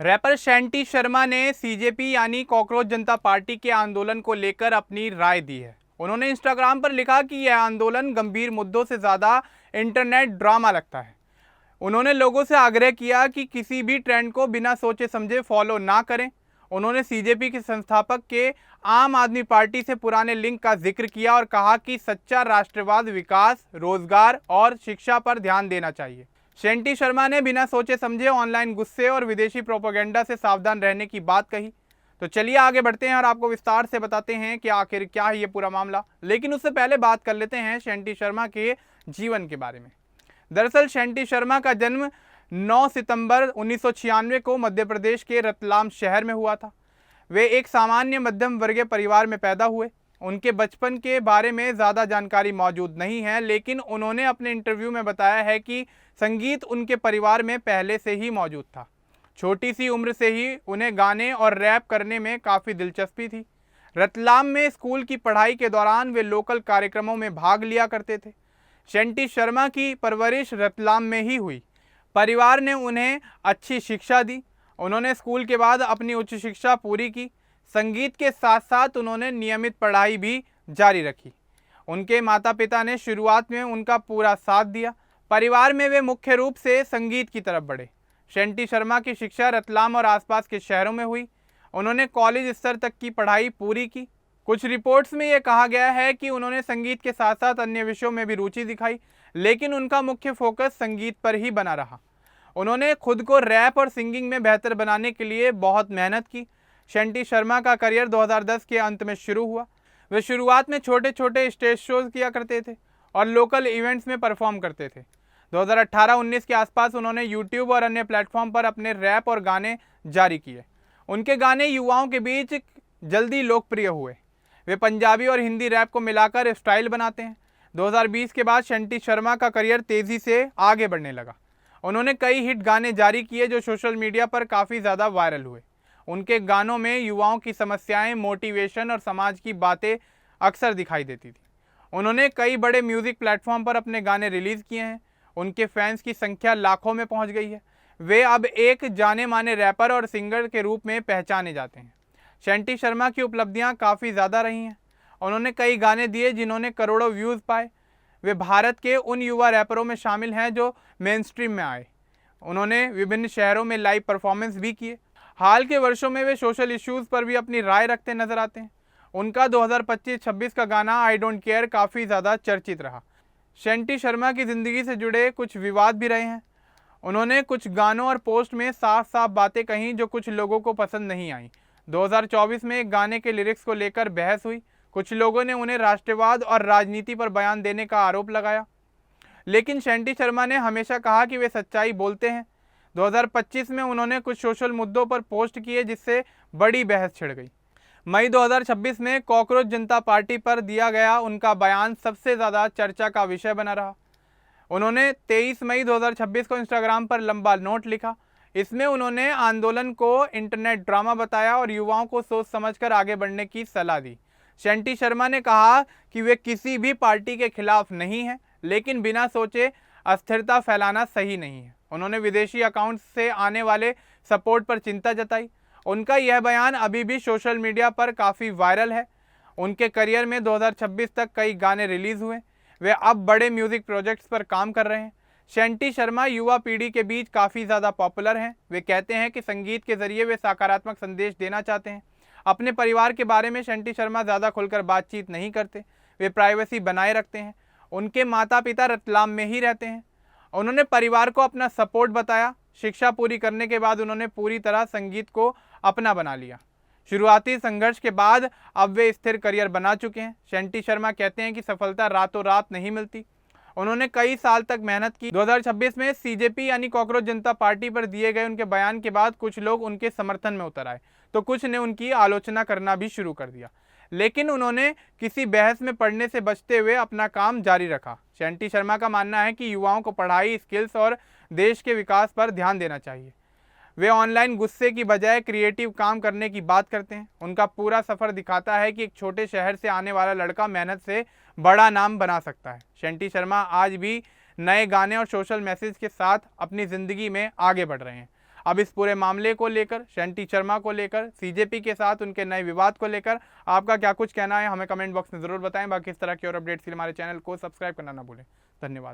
Wrapper shanty Sharma ने CJP यानी cockroach जनता party के आंदोलन को लेकर अपनी राय दी है। उन्होंने इंस्टाग्राम पर लिखा कि यह आंदोलन गंभीर मुद्दों से ज़्यादा इंटरनेट ड्रामा लगता है। उन्होंने लोगों से आग्रह किया कि किसी भी ट्रेंड को बिना सोचे समझे फॉलो ना करें। उन्होंने सीजेपी के संस्थापक के आम आदमी पार्टी से पुराने लिंक का जिक्र किया और कहा कि सच्चा राष्ट्रवाद विकास, रोजगार और शिक्षा पर ध्यान देना चाहिए। शैंटी शर्मा ने बिना सोचे समझे ऑनलाइन गुस्से और विदेशी प्रोपेगेंडा से सावधान रहने की बात कही। तो चलिए आगे बढ़ते हैं और आपको विस्तार से बताते हैं कि आखिर क्या है ये पूरा मामला। लेकिन उससे पहले बात कर लेते हैं शैंटी शर्मा के जीवन के बारे में। दरअसल शैंटी शर्मा का जन्म 9 सितंबर 1996 को मध्य प्रदेश के रतलाम शहर में हुआ था। वे एक सामान्य मध्यम वर्गीय परिवार में पैदा हुए। उनके बचपन के बारे में ज़्यादा जानकारी मौजूद नहीं है, लेकिन उन्होंने अपने इंटरव्यू में बताया है कि संगीत उनके परिवार में पहले से ही मौजूद था। छोटी सी उम्र से ही उन्हें गाने और रैप करने में काफ़ी दिलचस्पी थी। रतलाम में स्कूल की पढ़ाई के दौरान वे लोकल कार्यक्रमों में भाग लिया करते थे। शैंटी शर्मा की परवरिश रतलाम में ही हुई। परिवार ने उन्हें अच्छी शिक्षा दी। उन्होंने स्कूल के बाद अपनी उच्च शिक्षा पूरी की। संगीत के साथ साथ उन्होंने नियमित पढ़ाई भी जारी रखी। उनके माता पिता ने शुरुआत में उनका पूरा साथ दिया। परिवार में वे मुख्य रूप से संगीत की तरफ बढ़े। शैंटी शर्मा की शिक्षा रतलाम और आसपास के शहरों में हुई। उन्होंने कॉलेज स्तर तक की पढ़ाई पूरी की। कुछ रिपोर्ट्स में यह कहा गया है कि उन्होंने संगीत के साथ साथ अन्य विषयों में भी रुचि दिखाई, लेकिन उनका मुख्य फोकस संगीत पर ही बना रहा। उन्होंने खुद को रैप और सिंगिंग में बेहतर बनाने के लिए बहुत मेहनत की। शैंटी शर्मा का करियर 2010 के अंत में शुरू हुआ। वे शुरुआत में छोटे छोटे स्टेज शोज किया करते थे और लोकल इवेंट्स में परफॉर्म करते थे। 2018-19 के आसपास उन्होंने यूट्यूब और अन्य प्लेटफॉर्म पर अपने रैप और गाने जारी किए। उनके गाने युवाओं के बीच जल्दी लोकप्रिय हुए। वे पंजाबी और हिंदी रैप को मिलाकर स्टाइल बनाते हैं। 2020 के बाद शैंटी शर्मा का करियर तेज़ी से आगे बढ़ने लगा। उन्होंने कई हिट गाने जारी किए जो सोशल मीडिया पर काफ़ी ज़्यादा वायरल हुए। उनके गानों में युवाओं की समस्याएं, मोटिवेशन और समाज की बातें अक्सर दिखाई देती थी। उन्होंने कई बड़े म्यूज़िक प्लेटफॉर्म पर अपने गाने रिलीज़ किए हैं। उनके फैंस की संख्या लाखों में पहुंच गई है। वे अब एक जाने माने रैपर और सिंगर के रूप में पहचाने जाते हैं। शैंटी शर्मा की उपलब्धियां काफ़ी ज़्यादा रही हैं। उन्होंने कई गाने दिए जिन्होंने करोड़ों व्यूज़ पाए। वे भारत के उन युवा रैपरों में शामिल हैं जो मेन स्ट्रीम में आए। उन्होंने विभिन्न शहरों में लाइव परफॉर्मेंस भी किए। हाल के वर्षों में वे सोशल इश्यूज़ पर भी अपनी राय रखते नजर आते हैं। उनका 2025-26 का गाना आई डोंट केयर काफ़ी ज़्यादा चर्चित रहा। शैंटी शर्मा की ज़िंदगी से जुड़े कुछ विवाद भी रहे हैं। उन्होंने कुछ गानों और पोस्ट में साफ साफ बातें कहीं जो कुछ लोगों को पसंद नहीं आई। 2024 में एक गाने के लिरिक्स को लेकर बहस हुई। कुछ लोगों ने उन्हें राष्ट्रवाद और राजनीति पर बयान देने का आरोप लगाया, लेकिन शैंटी शर्मा ने हमेशा कहा कि वे सच्चाई बोलते हैं। 2025 में उन्होंने कुछ सोशल मुद्दों पर पोस्ट किए जिससे बड़ी बहस छिड़ गई। मई 2026 में कॉकरोच जनता पार्टी पर दिया गया उनका बयान सबसे ज़्यादा चर्चा का विषय बना रहा। उन्होंने 23 मई 2026 को इंस्टाग्राम पर लंबा नोट लिखा। इसमें उन्होंने आंदोलन को इंटरनेट ड्रामा बताया और युवाओं को सोच समझकर आगे बढ़ने की सलाह दी। शैंटी शर्मा ने कहा कि वे किसी भी पार्टी के खिलाफ नहीं हैं, लेकिन बिना सोचे अस्थिरता फैलाना सही नहीं है। उन्होंने विदेशी अकाउंट से आने वाले सपोर्ट पर चिंता जताई। उनका यह बयान अभी भी सोशल मीडिया पर काफ़ी वायरल है। उनके करियर में 2026 तक कई गाने रिलीज़ हुए। वे अब बड़े म्यूज़िक प्रोजेक्ट्स पर काम कर रहे हैं। शैंटी शर्मा युवा पीढ़ी के बीच काफ़ी ज़्यादा पॉपुलर हैं। वे कहते हैं कि संगीत के ज़रिए वे सकारात्मक संदेश देना चाहते हैं। अपने परिवार के बारे में शैंटी शर्मा ज़्यादा खुलकर बातचीत नहीं करते। वे प्राइवेसी बनाए रखते हैं। उनके माता पिता रतलाम में ही रहते हैं। उन्होंने परिवार को अपना सपोर्ट बताया। शिक्षा पूरी करने के बाद उन्होंने पूरी तरह संगीत को अपना बना लिया। शुरुआती संघर्ष के बाद अब वे स्थिर करियर बना चुके हैं। शैंटी शर्मा कहते हैं कि सफलता रातों रात नहीं मिलती। उन्होंने कई साल तक मेहनत की। 2026 में सीजेपी यानी कॉकरोच जनता पार्टी पर दिए गए उनके बयान के बाद कुछ लोग उनके समर्थन में उतर आए, तो कुछ ने उनकी आलोचना करना भी शुरू कर दिया, लेकिन उन्होंने किसी बहस में पड़ने से बचते हुए अपना काम जारी रखा। शैंटी शर्मा का मानना है कि युवाओं को पढ़ाई, स्किल्स और देश के विकास पर ध्यान देना चाहिए। वे ऑनलाइन गुस्से की बजाय क्रिएटिव काम करने की बात करते हैं। उनका पूरा सफ़र दिखाता है कि एक छोटे शहर से आने वाला लड़का मेहनत से बड़ा नाम बना सकता है। शैंटी शर्मा आज भी नए गाने और सोशल मैसेज के साथ अपनी ज़िंदगी में आगे बढ़ रहे हैं। अब इस पूरे मामले को लेकर, शंटी शर्मा को लेकर, सीजेपी के साथ उनके नए विवाद को लेकर आपका क्या कुछ कहना है, हमें कमेंट बॉक्स में जरूर बताएं। बाकी इस तरह की और अपडेट्स के लिए हमारे चैनल को सब्सक्राइब करना ना भूलें। धन्यवाद।